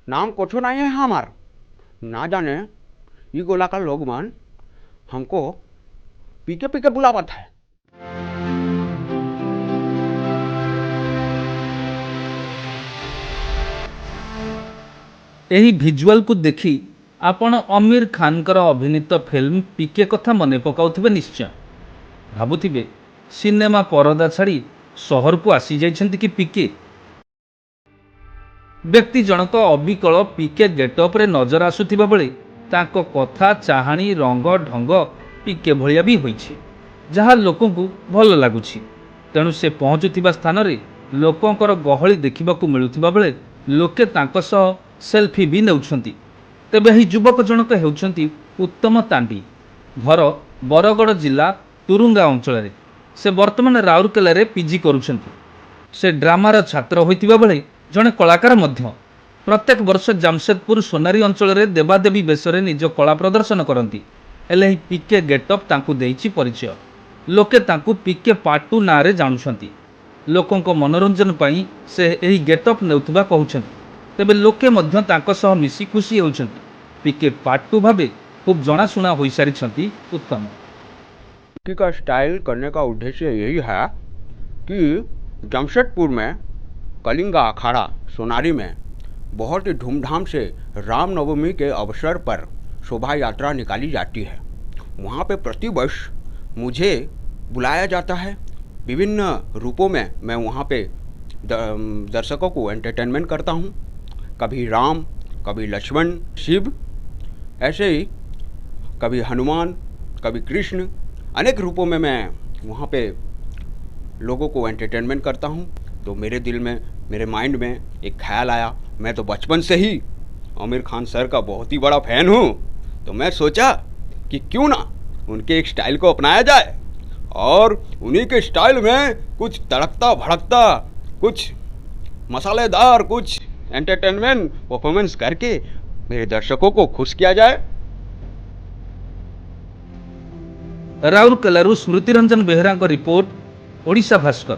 नाम कुछ नहीं है हमार, ना जाने ये गोला का लोग मन हमको पीके पीके बुलावत है। ଏହି ଭିଜୁଆଲକୁ ଦେଖି ଆପଣ ଅମିର ଖାନଙ୍କର ଅଭିନୀତ ଫିଲ୍ମ ପିକେ କଥା ମନେ ପକାଉଥିବେ ନିଶ୍ଚୟ। ଭାବୁଥିବେ ସିନେମା ପରଦା ଛାଡ଼ି ସହରକୁ ଆସିଯାଇଛନ୍ତି କି ପିକେ। ବ୍ୟକ୍ତି ଜଣକ ଅବିକଳ ପିକେ ଗେଟଅପ୍ରେ ନଜର ଆସୁଥିବା ବେଳେ ତାଙ୍କ କଥା ଚାହାଣୀ ରଙ୍ଗ ଢଙ୍ଗ ପିକେ ଭଳିଆ ବି ହୋଇଛି, ଯାହା ଲୋକଙ୍କୁ ଭଲ ଲାଗୁଛି। ତେଣୁ ସେ ପହଞ୍ଚୁଥିବା ସ୍ଥାନରେ ଲୋକଙ୍କର ଗହଳି ଦେଖିବାକୁ ମିଳୁଥିବା ବେଳେ ଲୋକେ ତାଙ୍କ ସହ ସେଲ୍ଫି ବି ନେଉଛନ୍ତି। ତେବେ ଏହି ଯୁବକ ଜଣକ ହେଉଛନ୍ତି ଉତ୍ତମ ତାଣ୍ଡି। ଘର ବରଗଡ଼ ଜିଲ୍ଲା ତୁରୁଙ୍ଗା ଅଞ୍ଚଳରେ। ସେ ବର୍ତ୍ତମାନ ରାଉରକେଲାରେ ପିଜି କରୁଛନ୍ତି। ସେ ଡ୍ରାମାର ଛାତ୍ର ହୋଇଥିବା ବେଳେ ଜଣେ କଳାକାର ମଧ୍ୟ। ପ୍ରତ୍ୟେକ ବର୍ଷ ଜାମଶେଦପୁର ସୋନାରୀ ଅଞ୍ଚଳରେ ଦେବାଦେବୀ ବେଶରେ ନିଜ କଳା ପ୍ରଦର୍ଶନ କରନ୍ତି। ହେଲେ ଏହି ପିକେ ଗେଟଅପ୍ ତାଙ୍କୁ ଦେଇଛି ପରିଚୟ। ଲୋକେ ତାଙ୍କୁ ପିକେ ପାର୍ଟ 2 ନାଁରେ ଜାଣୁଛନ୍ତି। ଲୋକଙ୍କ ମନୋରଞ୍ଜନ ପାଇଁ ସେ ଏହି ଗେଟଅପ୍ ନେଉଥିବା କହୁଛନ୍ତି। ତେବେ ଲୋକେ ମଧ୍ୟ ତାଙ୍କ ସହ ମିଶି ଖୁସି ହେଉଛନ୍ତି। ପିକେ ପାର୍ଟ 2 ଭାବେ ଖୁବ୍ ଜଣାଶୁଣା ହୋଇସାରିଛନ୍ତି ଉତ୍ତମ। का स्टाइल करने का उद्देश्य यही है कि जमशेदपुर में कलिंगा अखाड़ा सोनारी में बहुत ही धूमधाम से रामनवमी के अवसर पर शोभा यात्रा निकाली जाती है। वहाँ पे प्रतिवर्ष मुझे बुलाया जाता है। विभिन्न रूपों में मैं वहाँ पे दर्शकों को एंटरटेनमेंट करता हूँ। कभी राम, कभी लक्ष्मण, शिव, ऐसे ही कभी हनुमान, कभी कृष्ण, अनेक रूपों में मैं वहाँ पे लोगों को एंटरटेनमेंट करता हूँ। तो मेरे दिल में, मेरे माइंड में एक ख्याल आया, मैं तो बचपन से ही आमिर खान सर का बहुत ही बड़ा फ़ैन हूँ। तो मैं सोचा कि क्यों ना उनके एक स्टाइल को अपनाया जाए और उन्हीं के स्टाइल में कुछ तड़कता भड़कता, कुछ मसालेदार, कुछ एंटरटेनमेंट परफॉर्मेंस करके मेरे दर्शकों को खुश किया जाए। राउरकेलारू स्मृतिरंजन बेहरा रिपोर्ट, ओडिशा भास्कर।